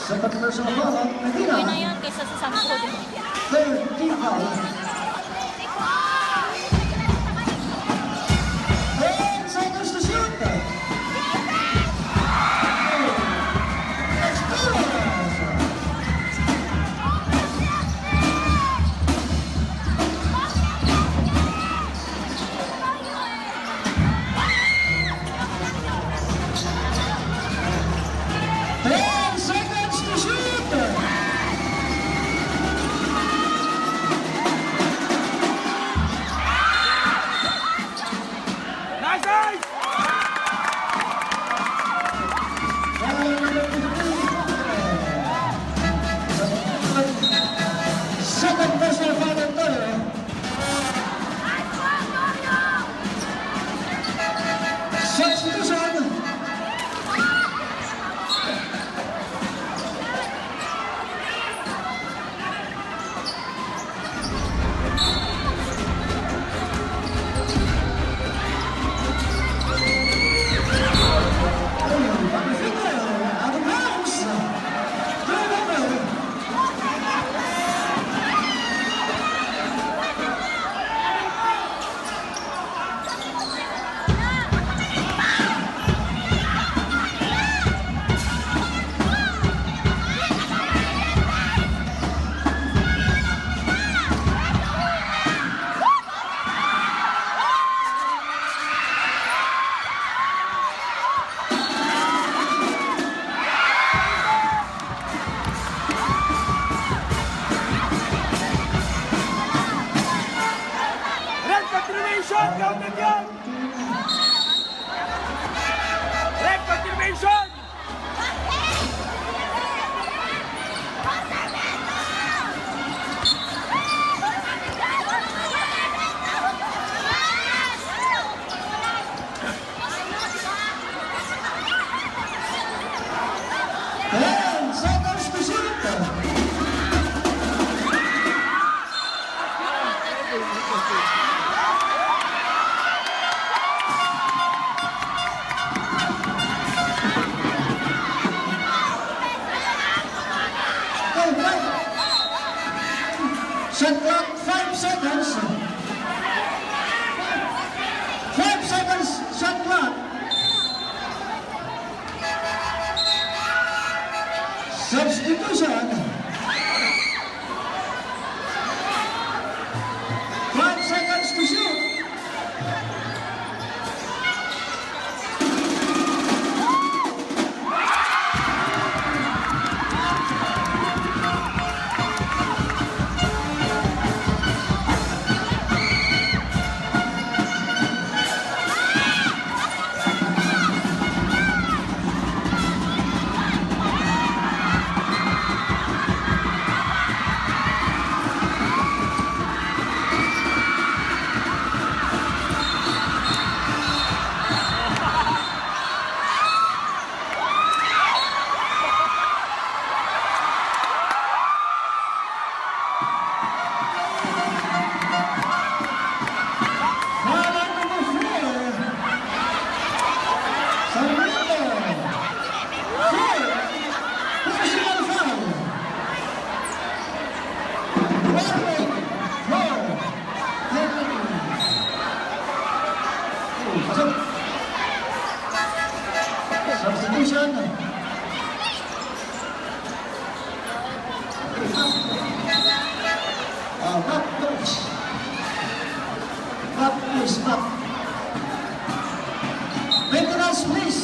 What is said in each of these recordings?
Second personal foul on Medina. Okay na yan kaysa sa 10. Third team foul. Shot clock, 5 seconds. 5 seconds, shot clock. Substitution. 5 seconds to shoot. Substitution. Map, coach. Map, please, map. Maintenance, please.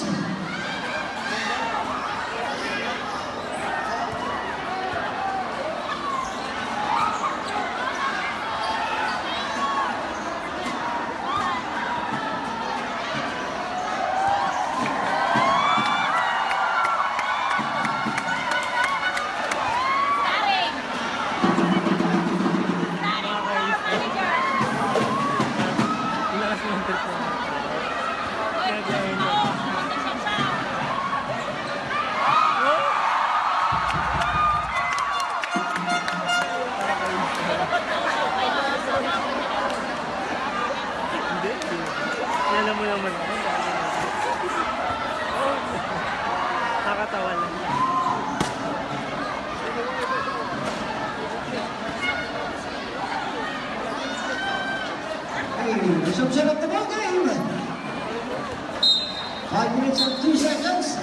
5 minutes and 2 seconds.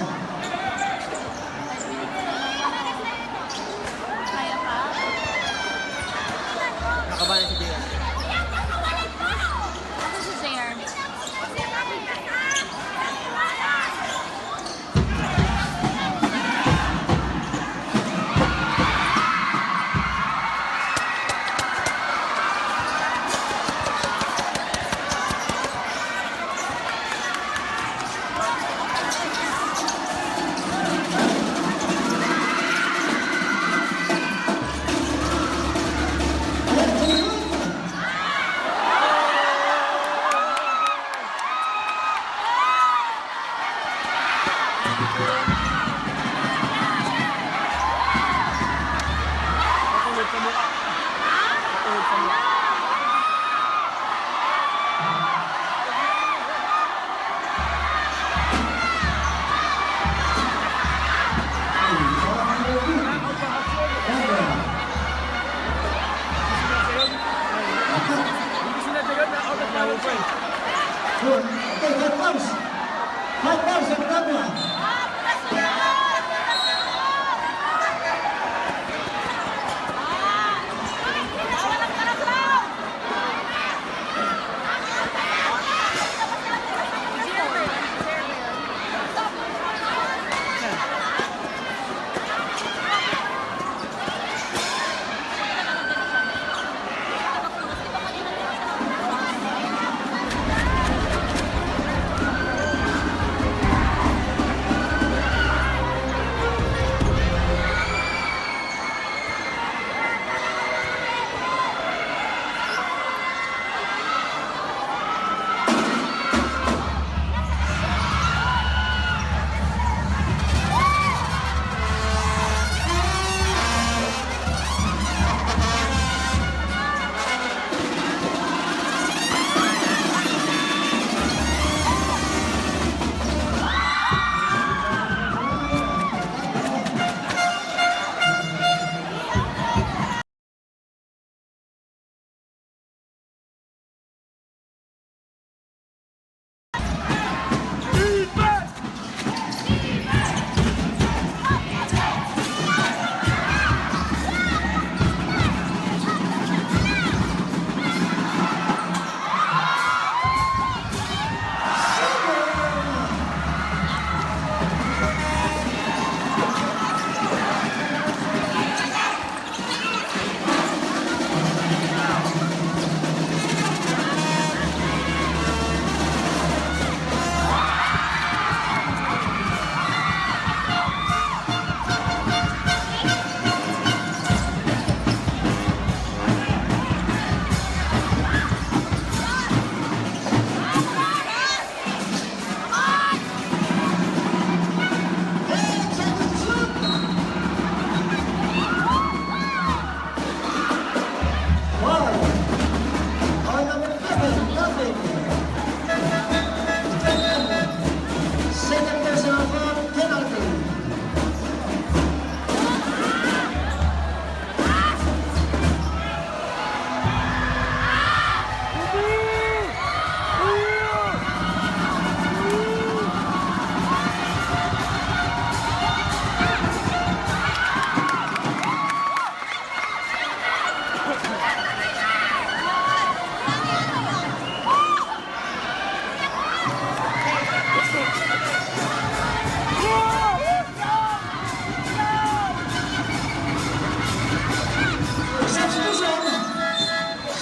Kaya pa? Nakabahan si Jay. Ako si JR. Matulog sa mukha. Matulog sa mukha. Hindi sila sayon na out of power point. Good. Okay, 5 balls. 5 balls and double. Second personal foul, penalty.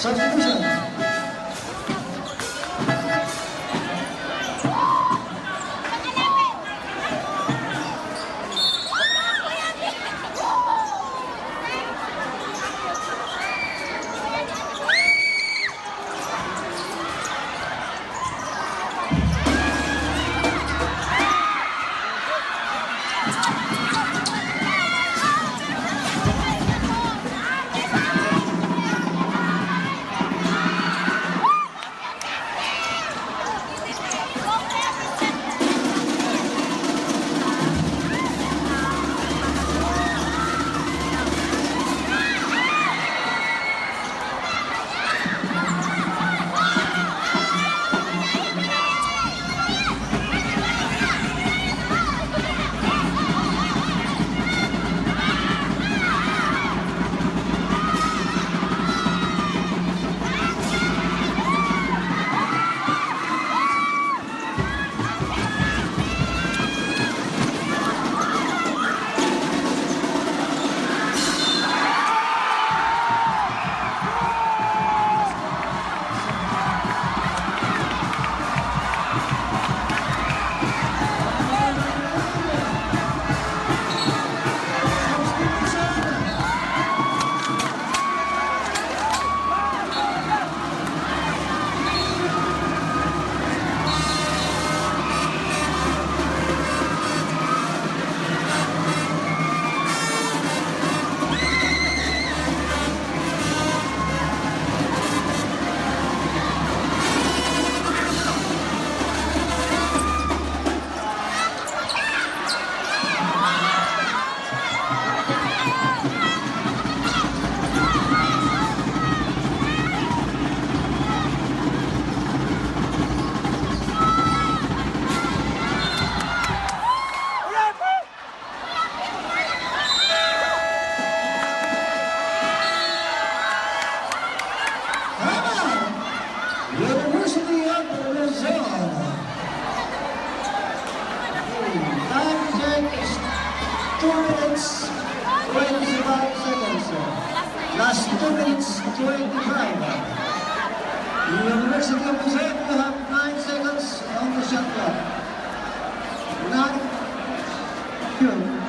Substitution. 2 minutes, 25 seconds. Last 2 minutes, 25. The University of Quezon, you have 9 seconds on the shot clock. 9, 2,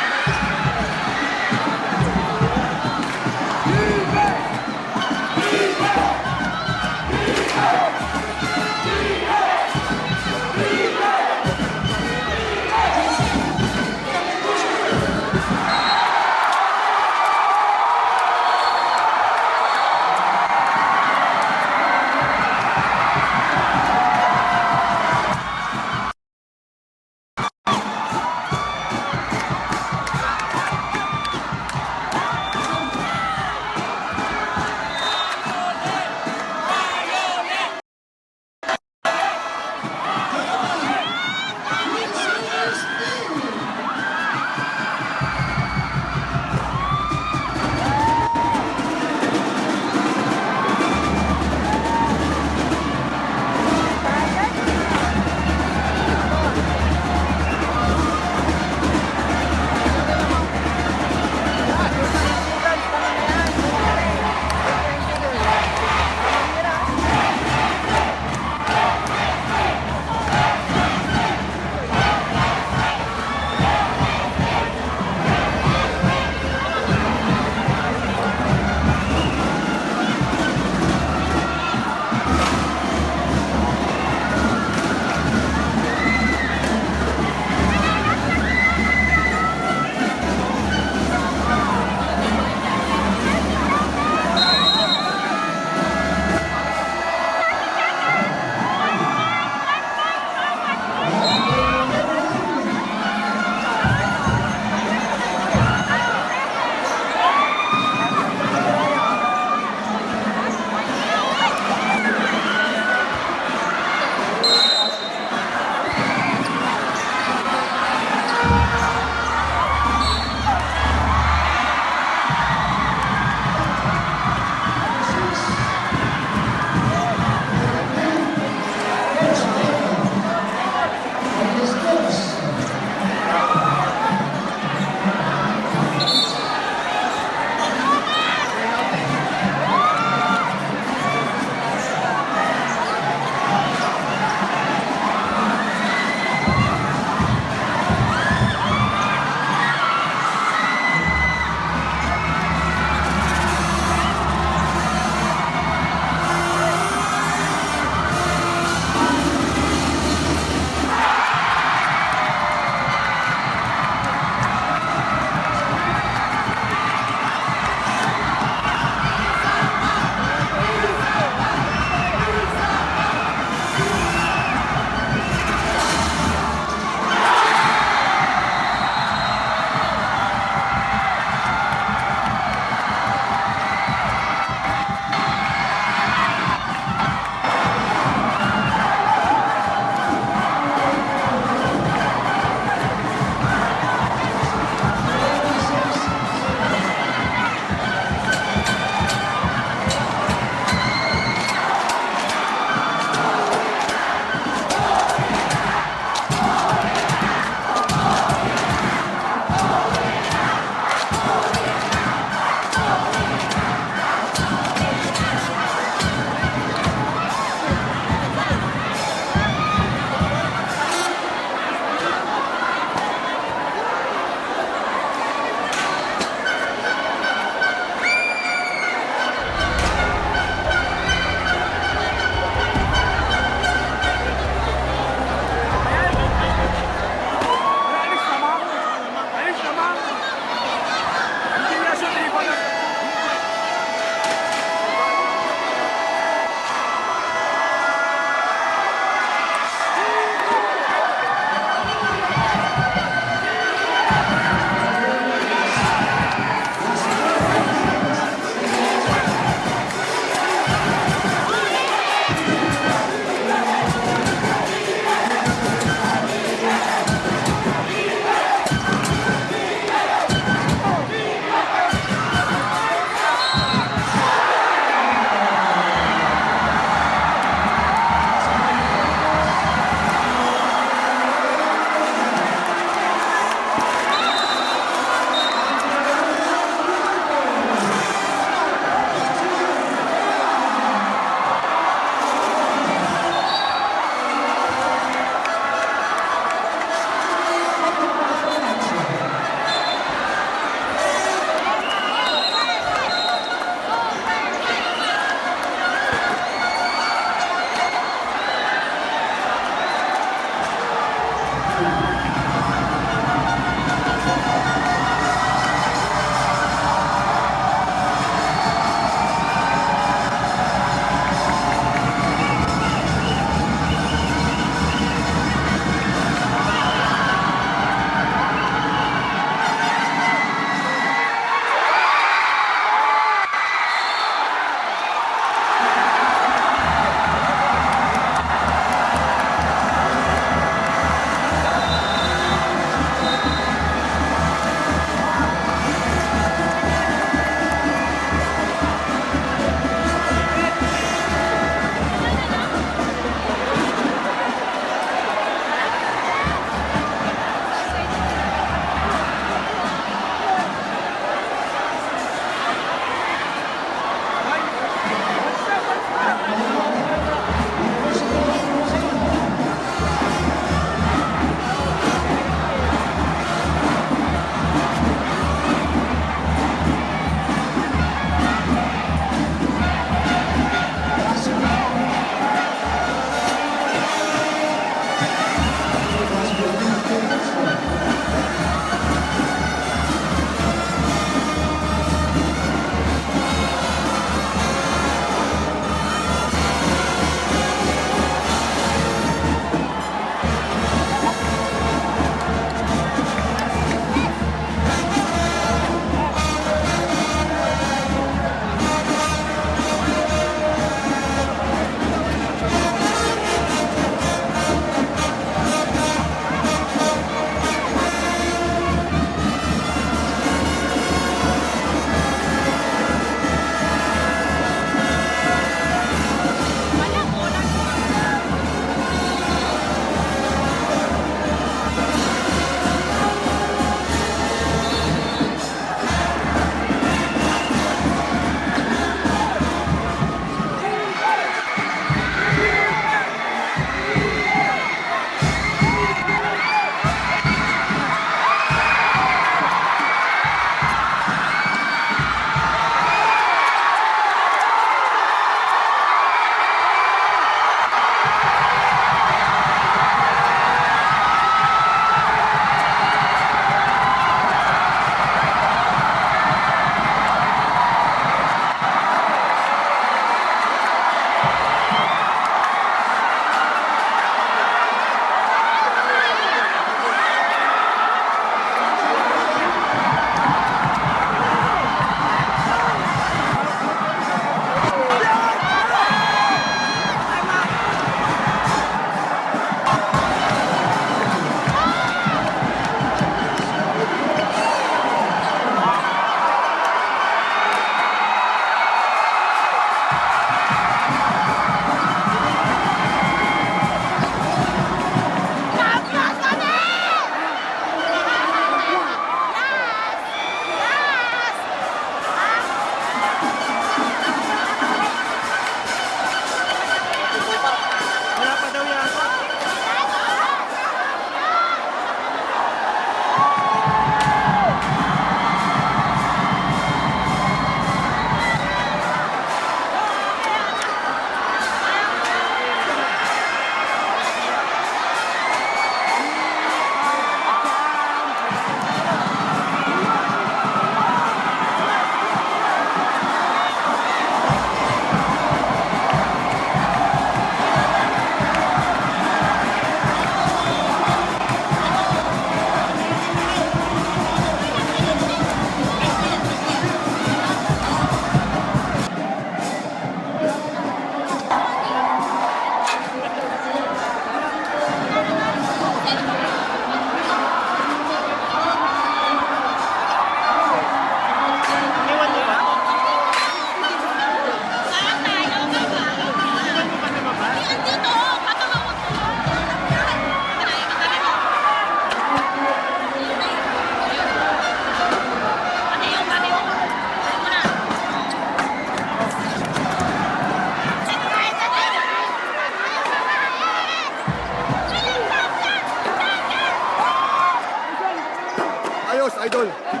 Idol.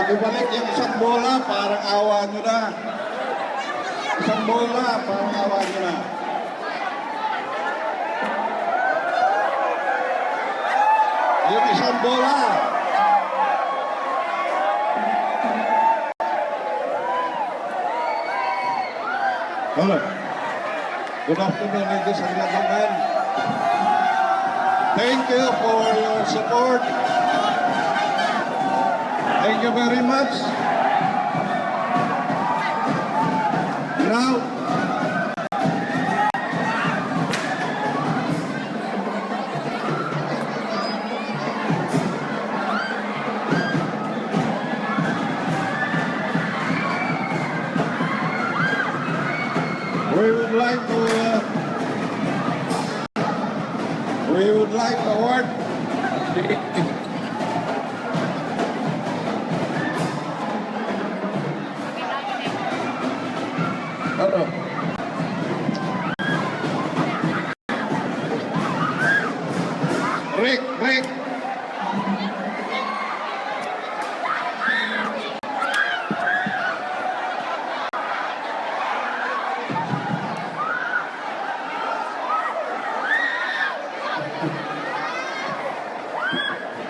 Pakibalik yung isang bola, parang awa nyo na. Isang bola, parang awa nyo na. Yung isang bola. Hello. Good afternoon, ladies and gentlemen. Thank you for your support. Thank you very much. Now, we would like to award Ano? Rick.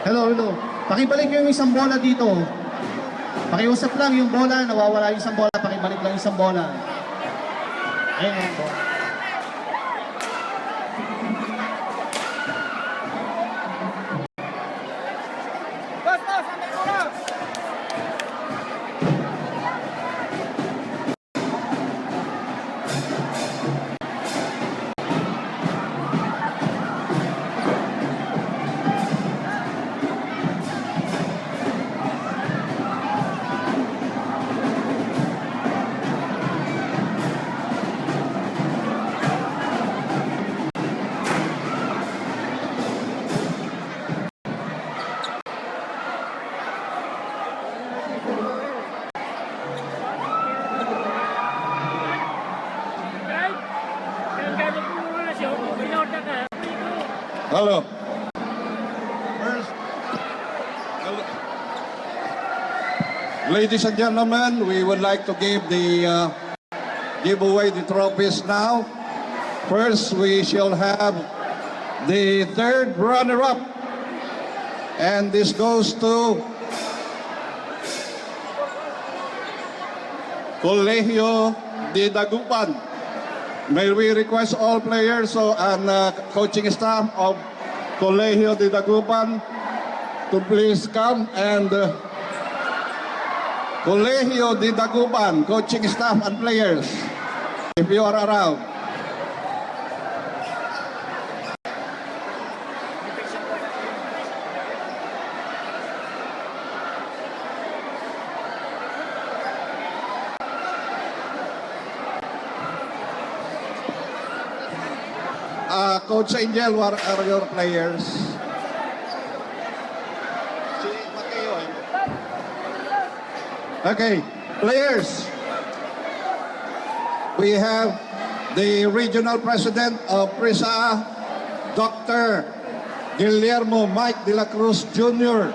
Hello. Pakibalik yung isang bola dito. Pakiusap lang yung bola, nawawala yung isang bola, pakibalik lang yung isang bola. Ayun po. Hello. Ladies and gentlemen, we would like to give away the trophies now. First, we shall have the third runner-up, and this goes to Colegio de Dagupan. May we request all players and coaching staff of Colegio de Dagupan to please come and Colegio de Dagupan, coaching staff and players, if you are around. Coach Angel, what are your players? Si Mateo. Okay, players. We have the regional president of PRISA, Dr. Guillermo Mike de la Cruz Jr.,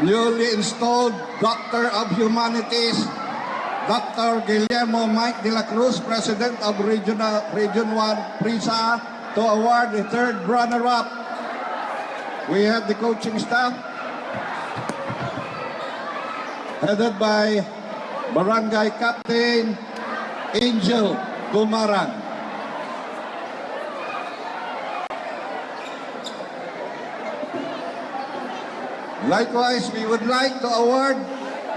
newly installed Doctor of Humanities, Dr. Guillermo Mike de la Cruz, President of Region 1 PRISA, to award the third runner-up. We have the coaching staff, headed by Barangay Captain Angel Gumarang. Likewise, we would like to award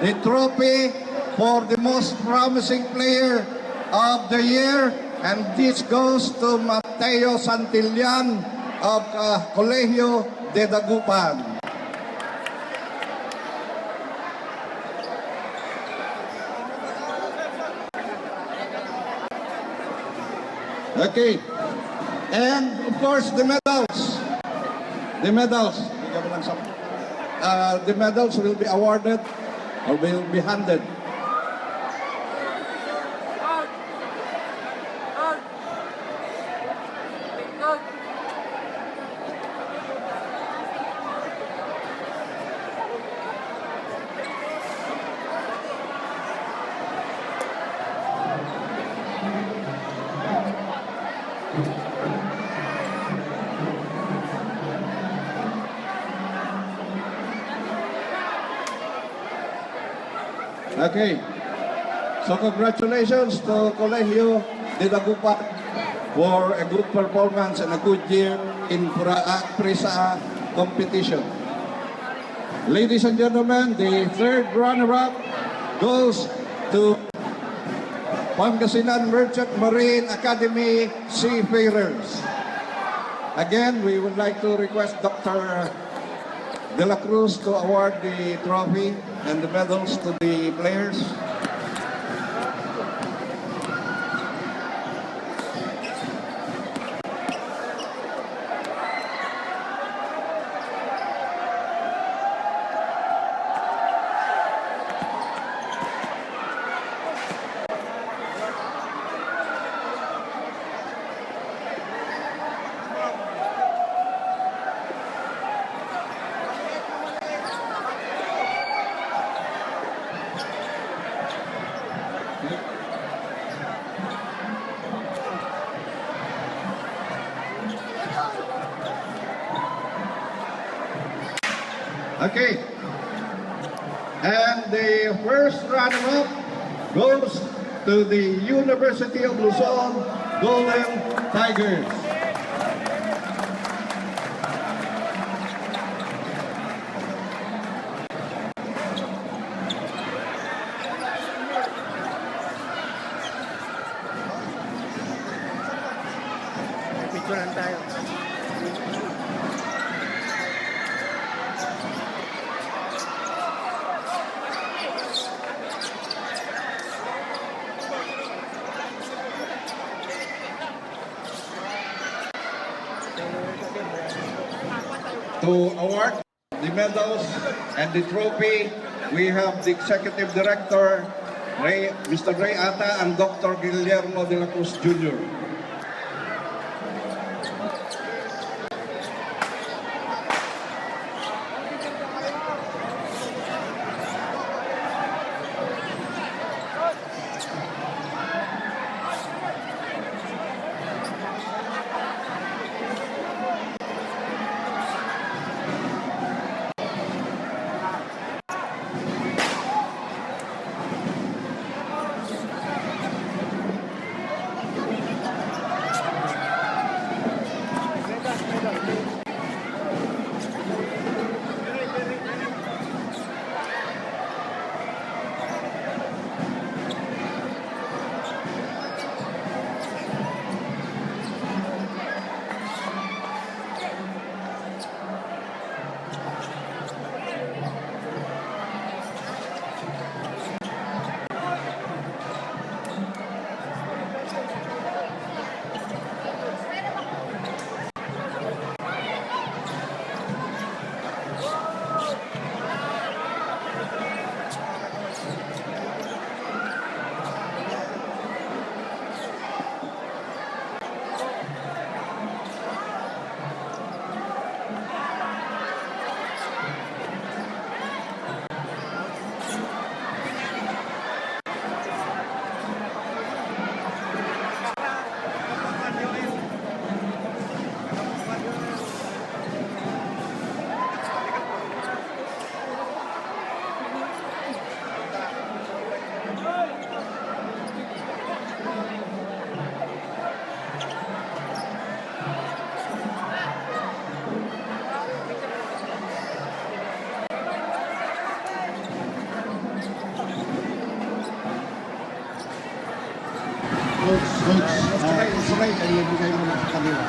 the trophy for the most promising player of the year, and this goes to Mateo Santillan of Colegio de Dagupan. Okay, and of course the medals. The medals. The medals will be awarded or will be handed. Okay, so congratulations to Colegio de Dagupan for a good performance and a good year in PRISA competition. Ladies and gentlemen, the third runner-up goes to Pangasinan Merchant Marine Academy Seafarers. Again, we would like to request Dr. De La Cruz to award the trophy and the medals to the players. Okay. And the first runner-up goes to the University of Luzon Golden Tigers. Picturean tayo. To award the medals and the trophy, we have the Executive Director, Mr. Ray Ata, and Dr. Guillermo de la Cruz Jr. straight ay ibigay mo na sa kanila.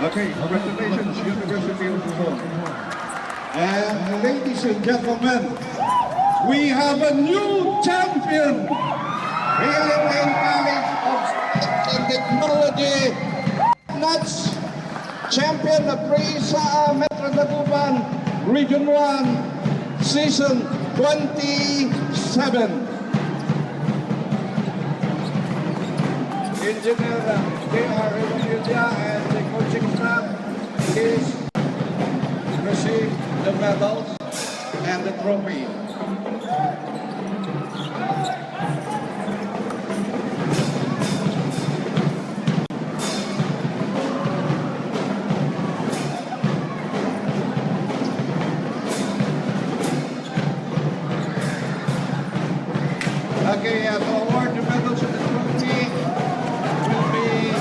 Okay, congratulations, University of Luzon. And ladies and gentlemen, we have a new champion. Philippine College of Science and Technology. Nuts champion of PRISA Metro Dagupan Region 1 Season 27. Engineer J.R. Remudia and the coaching staff is receive the medals and the trophy. Okay, to award the medals and the trophy will be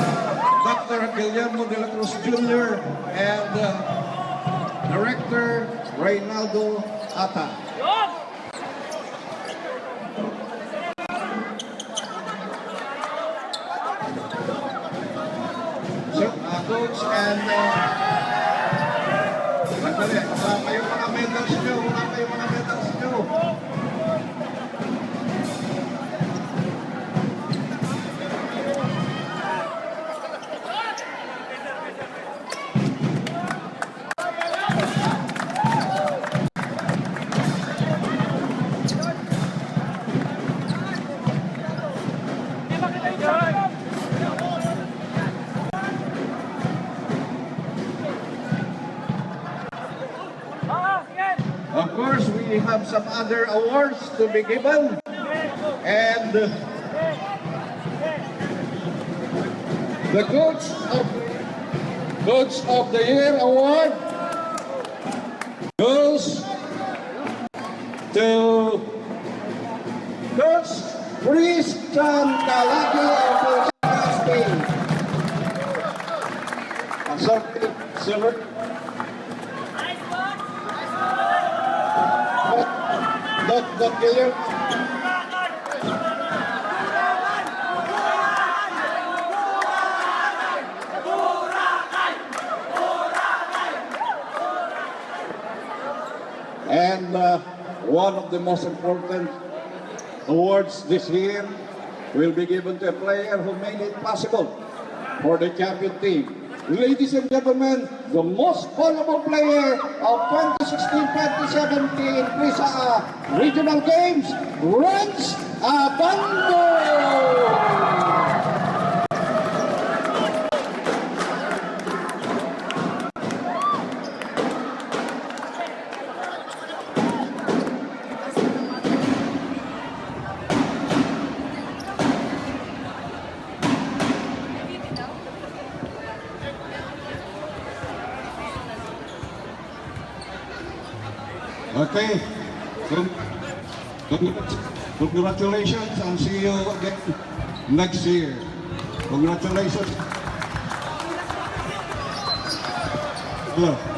Dr. Guillermo de la Cruz Jr. and Director Reynaldo Ata. So, coach and sandali, wala pa yung mga medals nyo, wala pa yung mga medals nyo. Of course, we have some other awards to be given. And the Coach of the Year award goes to Coach Christian Calagi of Spain. Silver. Dot Guillermo. And one of the most important awards this year will be given to a player who made it possible for the champion team. Ladies and gentlemen, the most valuable player of 2016-2017 PRISA Regional Games, Renz Abando! Okay, congratulations and see you again next year. Congratulations. Hello.